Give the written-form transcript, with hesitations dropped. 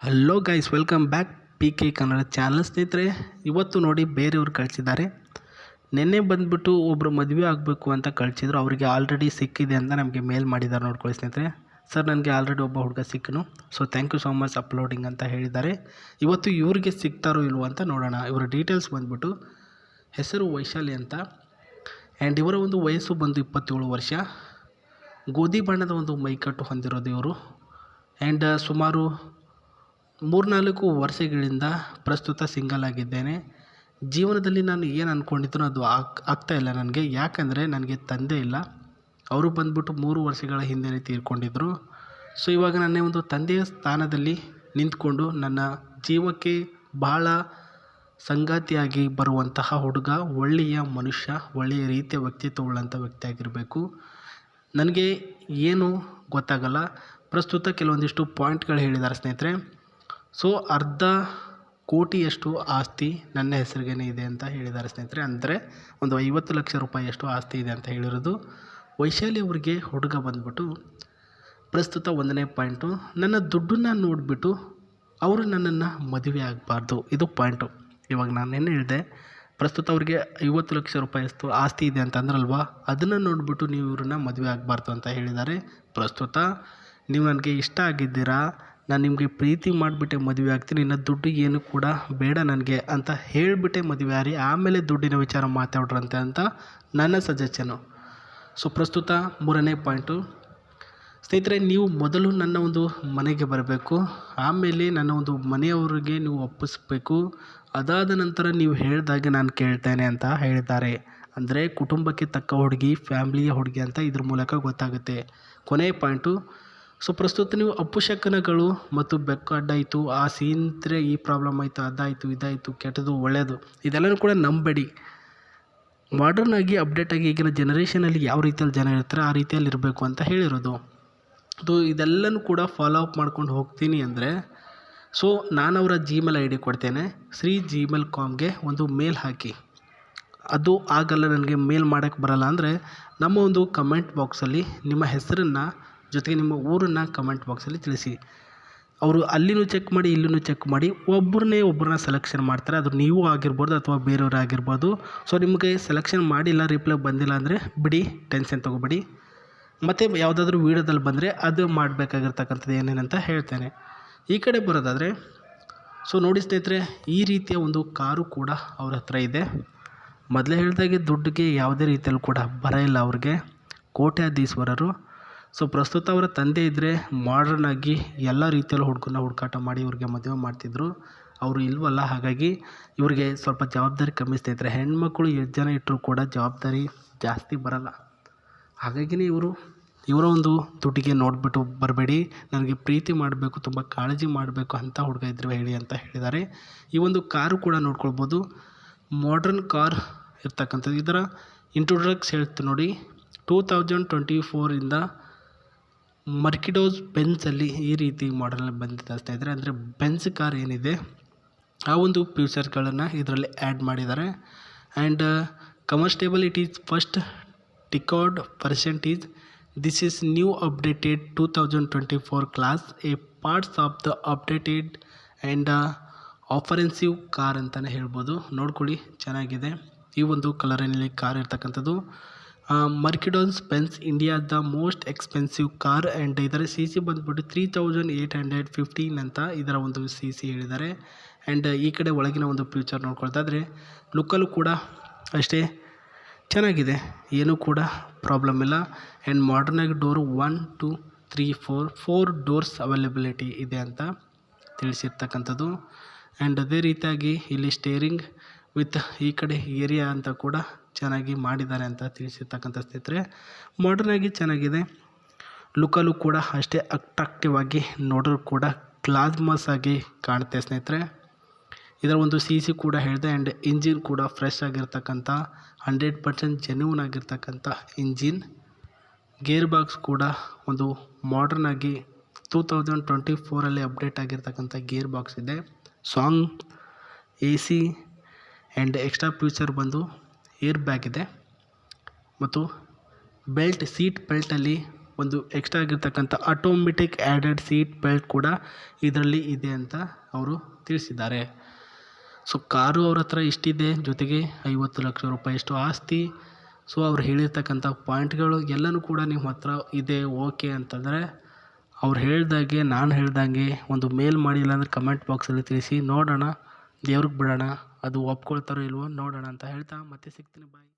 Hello guys, welcome back P K Kannada channel. ಸ್ನೇಹಿತರೆ, ಇವತ್ತು ನೋಡಿ ಬೇರೆಯವ್ರು ಕಳಿಸಿದ್ದಾರೆ. ನಿನ್ನೆ ಬಂದುಬಿಟ್ಟು ಒಬ್ಬರು ಮದುವೆ ಆಗಬೇಕು ಅಂತ ಕಳಿಸಿದ್ರು. ಅವರಿಗೆ ಆಲ್ರೆಡಿ ಸಿಕ್ಕಿದೆ ಅಂತ ನಮಗೆ ಮೇಲ್ ಮಾಡಿದ್ದಾರೆ. ನೋಡ್ಕೊಳ್ಳಿ ಸ್ನೇಹಿತರೆ. ಸರ್, ನನಗೆ ಆಲ್ರೆಡಿ ಒಬ್ಬ ಹುಡುಗ ಸಿಕ್ಕನು, so thank you so much uploading ಅಂತ ಹೇಳಿದ್ದಾರೆ. ಇವತ್ತು ಇವರಿಗೆ ಸಿಗ್ತಾರೋ ಇಲ್ವೋ ಅಂತ ನೋಡೋಣ. ಇವರ ಡೀಟೇಲ್ಸ್ ಬಂದುಬಿಟ್ಟು ಹೆಸರು ವೈಶಾಲಿ ಅಂತ, ಆ್ಯಂಡ್ ಇವರ ಒಂದು ವಯಸ್ಸು ಬಂದು 27 ವರ್ಷ. ಗೋಧಿ ಬಣ್ಣದ ಒಂದು ಮೈಕಟ್ಟು ಹೊಂದಿರೋದು ಇವರು. ಆ್ಯಂಡ್ ಸುಮಾರು 3-4 ವರ್ಷಗಳಿಂದ ಪ್ರಸ್ತುತ ಸಿಂಗಲ್ ಆಗಿದ್ದೇನೆ. ಜೀವನದಲ್ಲಿ ನಾನು ಏನು ಅಂದ್ಕೊಂಡಿದ್ರು ಅದು ಆಗ್ತಾಯಿಲ್ಲ ನನಗೆ. ಯಾಕಂದರೆ ನನಗೆ ತಂದೆ ಇಲ್ಲ. ಅವರು ಬಂದುಬಿಟ್ಟು 3 ವರ್ಷಗಳ ಹಿಂದೆ ತೀರ್ಕೊಂಡಿದ್ದರು. ಸೊ ಇವಾಗ ನನ್ನ ಒಂದು ತಂದೆಯ ಸ್ಥಾನದಲ್ಲಿ ನಿಂತ್ಕೊಂಡು ನನ್ನ ಜೀವಕ್ಕೆ ಬಹಳ ಸಂಗಾತಿಯಾಗಿ ಬರುವಂತಹ ಹುಡುಗ, ಒಳ್ಳೆಯ ಮನುಷ್ಯ, ಒಳ್ಳೆಯ ರೀತಿಯ ವ್ಯಕ್ತಿತ್ವವುಳ್ಳಂಥ ವ್ಯಕ್ತಿ ಆಗಿರಬೇಕು. ನನಗೆ ಏನು ಗೊತ್ತಾಗಲ್ಲ. ಪ್ರಸ್ತುತ ಕೆಲವೊಂದಿಷ್ಟು ಪಾಯಿಂಟ್ಗಳು ಹೇಳಿದ್ದಾರೆ ಸ್ನೇಹಿತರೆ. ಸೊ 1/2 ಕೋಟಿಯಷ್ಟು ಆಸ್ತಿ ನನ್ನ ಹೆಸರಿಗೇ ಇದೆ ಅಂತ ಹೇಳಿದ್ದಾರೆ ಸ್ನೇಹಿತರೆ. ಅಂದರೆ ಒಂದು 50 ಲಕ್ಷ ರೂಪಾಯಿಯಷ್ಟು ಆಸ್ತಿ ಇದೆ ಅಂತ ಹೇಳಿರೋದು. ವೈಶಾಲಿ ಅವರಿಗೆ ಹುಡುಗ ಬಂದ್ಬಿಟ್ಟು ಪ್ರಸ್ತುತ 1ನೇ ಪಾಯಿಂಟು, ನನ್ನ ದುಡ್ಡನ್ನು ನೋಡಿಬಿಟ್ಟು ಅವರು ನನ್ನನ್ನು ಮದುವೆ ಆಗಬಾರ್ದು. ಇದು ಪಾಯಿಂಟು. ಇವಾಗ ನಾನು ಏನು ಹೇಳಿದೆ, ಪ್ರಸ್ತುತ ಅವರಿಗೆ 50 ಲಕ್ಷ ರೂಪಾಯಿಯಷ್ಟು ಆಸ್ತಿ ಇದೆ ಅಂತ ಅಂದ್ರಲ್ವಾ, ಅದನ್ನು ನೋಡಿಬಿಟ್ಟು ನೀವು ಇವ್ರನ್ನ ಮದುವೆ ಆಗಬಾರ್ದು ಅಂತ ಹೇಳಿದ್ದಾರೆ. ಪ್ರಸ್ತುತ ನೀವು ನನಗೆ ಇಷ್ಟ ಆಗಿದ್ದೀರಾ, ನಾನು ನಿಮಗೆ ಪ್ರೀತಿ ಮಾಡಿಬಿಟ್ಟೆ ಮದುವೆ ಆಗ್ತೀನಿ, ಇನ್ನು ದುಡ್ಡು ಏನು ಕೂಡ ಬೇಡ ನನಗೆ ಅಂತ ಹೇಳಿಬಿಟ್ಟೆ ಮದುವೆ ಆಗಿ ಆಮೇಲೆ ದುಡ್ಡಿನ ವಿಚಾರ ಮಾತಾಡ್ರಂತೆ ಅಂತ ನನ್ನ ಸಜೆಷನು. ಸೊ ಪ್ರಸ್ತುತ 3ನೇ ಪಾಯಿಂಟು, ಸ್ನೇಹಿತರೆ, ನೀವು ಮೊದಲು ನನ್ನ ಒಂದು ಮನೆಗೆ ಬರಬೇಕು, ಆಮೇಲೆ ನನ್ನ ಒಂದು ಮನೆಯವರಿಗೆ ನೀವು ಒಪ್ಪಿಸ್ಬೇಕು, ಅದಾದ ನಂತರ ನೀವು ಹೇಳಿದಾಗೆ ನಾನು ಕೇಳ್ತೇನೆ ಅಂತ ಹೇಳಿದ್ದಾರೆ. ಅಂದರೆ ಕುಟುಂಬಕ್ಕೆ ತಕ್ಕ ಹುಡುಗಿ, ಫ್ಯಾಮ್ಲಿಯ ಹುಡುಗಿ ಅಂತ ಇದ್ರ ಮೂಲಕ ಗೊತ್ತಾಗುತ್ತೆ. ಕೊನೆಯ ಪಾಯಿಂಟು, ಸೊ ಪ್ರಸ್ತುತ ನೀವು ಅಪಶಕನಗಳು ಮತ್ತು ಬೆಕ್ಕು ಅಡ್ಡಾಯಿತು, ಆ ಸೀನ್ತ್ರೆ ಈ ಪ್ರಾಬ್ಲಮ್ ಆಯಿತು, ಅದಾಯಿತು, ಇದಾಯಿತು, ಕೆಟ್ಟದು, ಒಳ್ಳೆಯದು, ಇದೆಲ್ಲನೂ ಕೂಡ ನಂಬೇಡಿ. ಮಾಡರ್ನ್ ಆಗಿ, ಅಪ್ಡೇಟ್ ಆಗಿ ಈಗಿನ ಜನ್ರೇಷನಲ್ಲಿ ಯಾವ ರೀತಿಯಲ್ಲಿ ಜನ ಇರ್ತಾರೆ ಆ ರೀತಿಯಲ್ಲಿ ಇರಬೇಕು ಅಂತ ಹೇಳಿರೋದು. ಇದೆಲ್ಲನೂ ಕೂಡ ಫಾಲೋ ಅಪ್ ಮಾಡ್ಕೊಂಡು ಹೋಗ್ತೀನಿ ಅಂದರೆ, ಸೊ ನಾನು ಅವರ ಜಿಮೇಲ್ ID ಕೊಡ್ತೇನೆ, ಶ್ರೀ@gmail.comಗೆ ಒಂದು ಮೇಲ್ ಹಾಕಿ. ಅದು ಆಗಲ್ಲ, ನನಗೆ ಮೇಲ್ ಮಾಡೋಕ್ಕೆ ಬರಲ್ಲ ಅಂದರೆ ನಮ್ಮ ಒಂದು ಕಮೆಂಟ್ ಬಾಕ್ಸಲ್ಲಿ ನಿಮ್ಮ ಹೆಸರನ್ನು ಜೊತೆಗೆ ನಿಮ್ಮ ಊರನ್ನು ಕಮೆಂಟ್ ಬಾಕ್ಸಲ್ಲಿ ತಿಳಿಸಿ. ಅವರು ಅಲ್ಲಿನೂ ಚೆಕ್ ಮಾಡಿ, ಇಲ್ಲಿನೂ ಚೆಕ್ ಮಾಡಿ, ಒಬ್ಬರನ್ನ ಸೆಲೆಕ್ಷನ್ ಮಾಡ್ತಾರೆ. ಅದು ನೀವು ಆಗಿರ್ಬೋದು ಅಥವಾ ಬೇರೆಯವರು ಆಗಿರ್ಬೋದು. ಸೊ ನಿಮಗೆ ಸೆಲೆಕ್ಷನ್ ಮಾಡಿಲ್ಲ, ರಿಪ್ಲೈ ಬಂದಿಲ್ಲ ಅಂದರೆ ಬಿಡಿ, ಟೆನ್ಷನ್ ತೊಗೋಬೇಡಿ. ಮತ್ತು ಯಾವುದಾದ್ರೂ ವೀಡಿಯೋದಲ್ಲಿ ಬಂದರೆ ಅದು ಮಾಡಬೇಕಾಗಿರ್ತಕ್ಕಂಥದ್ದು ಏನೇನಂತ ಹೇಳ್ತೇನೆ. ಈ ಕಡೆ ಬರೋದಾದರೆ, ಸೊ ನೋಡಿ ಸ್ನೇಹಿತರೆ, ಈ ರೀತಿಯ ಒಂದು ಕಾರು ಕೂಡ ಅವ್ರ ಹತ್ರ ಇದೆ. ಮೊದಲೇ ಹೇಳಿದಾಗೆ ದುಡ್ಡಿಗೆ ಯಾವುದೇ ರೀತಿಯಲ್ಲಿ ಕೂಡ ಬರ ಇಲ್ಲ ಅವ್ರಿಗೆ, ಕೋಟ್ಯಾಧೀಶ್ವರರು. ಸೊ ಪ್ರಸ್ತುತ ಅವರ ತಂದೆ ಇದ್ದರೆ ಮಾಡ್ರನ್ ಆಗಿ ಎಲ್ಲ ರೀತಿಯಲ್ಲಿ ಹುಡುಕಾಟ ಮಾಡಿ ಇವ್ರಿಗೆ ಮದುವೆ ಮಾಡ್ತಿದ್ರು. ಅವರು ಇಲ್ವಲ್ಲ, ಹಾಗಾಗಿ ಇವರಿಗೆ ಸ್ವಲ್ಪ ಜವಾಬ್ದಾರಿ ಕಮ್ಮಿ ಸ್ನೇಹಿತರೆ. ಹೆಣ್ಮಕ್ಳು ಎಷ್ಟು ಜನ ಇಟ್ಟರೂ ಕೂಡ ಜವಾಬ್ದಾರಿ ಜಾಸ್ತಿ ಬರಲ್ಲ. ಹಾಗಾಗಿನೇ ಇವರ ಒಂದು ದುಡ್ಡಿಗೆ ನೋಡಿಬಿಟ್ಟು ಬರಬೇಡಿ, ನನಗೆ ಪ್ರೀತಿ ಮಾಡಬೇಕು, ತುಂಬ ಕಾಳಜಿ ಮಾಡಬೇಕು ಅಂತ ಹುಡುಗ ಇದ್ರೆ ಹೇಳಿ ಅಂತ ಹೇಳಿದ್ದಾರೆ. ಈ ಒಂದು ಕಾರು ಕೂಡ ನೋಡ್ಕೊಳ್ಬೋದು, ಮಾಡ್ರನ್ ಕಾರ್ ಇರ್ತಕ್ಕಂಥದ್ದು. ಇದರ ಇಂಟ್ರೊಡಕ್ಸ್ ಹೇಳ್ತೀನಿ ನೋಡಿ. 2024 ಮರ್ಸಿಡಿಸ್ ಬೆಂಝಲ್ಲಿ ಈ ರೀತಿ ಮಾಡಲ್ ಬಂದಿದೆ ಸ್ನೇಹಿತರೆ. ಅಂದರೆ ಬೆಂಝ್ ಕಾರ್ ಏನಿದೆ ಆ ಒಂದು ಫೀಚರ್ಗಳನ್ನು ಇದರಲ್ಲಿ ಆ್ಯಡ್ ಮಾಡಿದ್ದಾರೆ. And commercially it is first record percentage. This is new updated 2024 class, a parts of the updated and offensive car ಅಂತಲೇ ಹೇಳ್ಬೋದು. ನೋಡ್ಕೊಳ್ಳಿ, ಚೆನ್ನಾಗಿದೆ. ಈ ಒಂದು ಕಲರಿನಲ್ಲಿ ಕಾರ್ ಇರ್ತಕ್ಕಂಥದ್ದು. Mercedes Benz India the most expensive car. And ಇದರ CC ಬಂದುಬಿಟ್ಟು 3815 ಅಂತ ಇದರ ಒಂದು CC ಹೇಳಿದ್ದಾರೆ. ಆ್ಯಂಡ್ ಈ ಕಡೆ ಒಳಗಿನ ಒಂದು ಫ್ಯೂಚರ್ ನೋಡ್ಕೊಳ್ತಾಯಿದ್ರೆ ಲುಕ್ಕಲ್ಲೂ ಕೂಡ ಅಷ್ಟೇ ಚೆನ್ನಾಗಿದೆ, ಏನೂ ಕೂಡ ಪ್ರಾಬ್ಲಮ್ ಇಲ್ಲ. ಆ್ಯಂಡ್ ಮಾಡರ್ನಾಗಿ ಡೋರು 1 2 3 4 ಡೋರ್ಸ್ ಅವೈಲೇಬಿಲಿಟಿ ಇದೆ ಅಂತ ತಿಳಿಸಿರ್ತಕ್ಕಂಥದ್ದು. ಆ್ಯಂಡ್ ಅದೇ ರೀತಿಯಾಗಿ ಇಲ್ಲಿ ಸ್ಟೇರಿಂಗ್ ವಿತ್ ಈ ಕಡೆ ಏರಿಯಾ ಅಂತ ಕೂಡ ಚೆನ್ನಾಗಿ ಮಾಡಿದ್ದಾರೆ ಅಂತ ತಿಳಿಸಿರ್ತಕ್ಕಂಥ ಸ್ನೇಹಿತರೆ. ಮಾಡರ್ನಾಗಿ ಚೆನ್ನಾಗಿದೆ, ಲುಕ್ಕಲ್ಲೂ ಕೂಡ ಅಷ್ಟೇ ಅಟ್ರಾಕ್ಟಿವ್ ಆಗಿ ನೋಡೋರು ಕೂಡ ಗ್ಲಾಮಸ್ ಆಗಿ ಕಾಣುತ್ತೆ ಸ್ನೇಹಿತರೆ. ಇದರ ಒಂದು CC ಕೂಡ ಹೇಳಿದೆ. ಆ್ಯಂಡ್ ಇಂಜಿನ್ ಕೂಡ ಫ್ರೆಶ್ ಆಗಿರ್ತಕ್ಕಂಥ 100% ಜೆನ್ಯೂನ್ ಆಗಿರ್ತಕ್ಕಂಥ ಇಂಜಿನ್. ಗೇರ್ ಬಾಕ್ಸ್ ಕೂಡ ಒಂದು ಮಾಡರ್ನ್ ಆಗಿ 2024 ಅಪ್ಡೇಟ್ ಆಗಿರ್ತಕ್ಕಂಥ ಗೇರ್ ಬಾಕ್ಸ್ ಇದೆ. Song AC and extra future ಬಂದು ಏರ್ ಬ್ಯಾಗ್ ಇದೆ. ಮತ್ತು ಸೀಟ್ ಬೆಲ್ಟಲ್ಲಿ ಒಂದು ಎಕ್ಸ್ಟ್ರಾ ಆಗಿರ್ತಕ್ಕಂಥ ಆಟೋಮೆಟಿಕ್ ಆ್ಯಡೆಡ್ ಸೀಟ್ ಬೆಲ್ಟ್ ಕೂಡ ಇದರಲ್ಲಿ ಇದೆ ಅಂತ ಅವರು ತಿಳಿಸಿದ್ದಾರೆ. ಸೊ ಕಾರು ಅವ್ರ ಹತ್ರ ಇಷ್ಟಿದೆ, ಜೊತೆಗೆ 50 ಲಕ್ಷ ರೂಪಾಯಿಯಷ್ಟು ಆಸ್ತಿ. ಸೊ ಅವ್ರು ಹೇಳಿರ್ತಕ್ಕಂಥ ಪಾಯಿಂಟ್ಗಳು ಎಲ್ಲನೂ ಕೂಡ ನಿಮ್ಮ ಹತ್ರ ಇದೆ, ಓಕೆ ಅಂತಂದರೆ ಅವ್ರು ಹೇಳ್ದಾಗೆ ನಾನು ಹೇಳ್ದಂಗೆ ಒಂದು ಮೇಲ್ ಮಾಡಿ, ಇಲ್ಲಾಂದರೆ ಕಮೆಂಟ್ ಬಾಕ್ಸಲ್ಲಿ ತಿಳಿಸಿ. ನೋಡೋಣ, ದೇವ್ರಿಗೆ ಬಿಡೋಣ, ಅದು ಒಪ್ಕೊಳ್ತಾರೋ ಇಲ್ವೋ ನೋಡೋಣ ಅಂತ ಹೇಳ್ತಾ ಮತ್ತೆ ಸಿಗ್ತೀನಿ. ಬಾಯ್.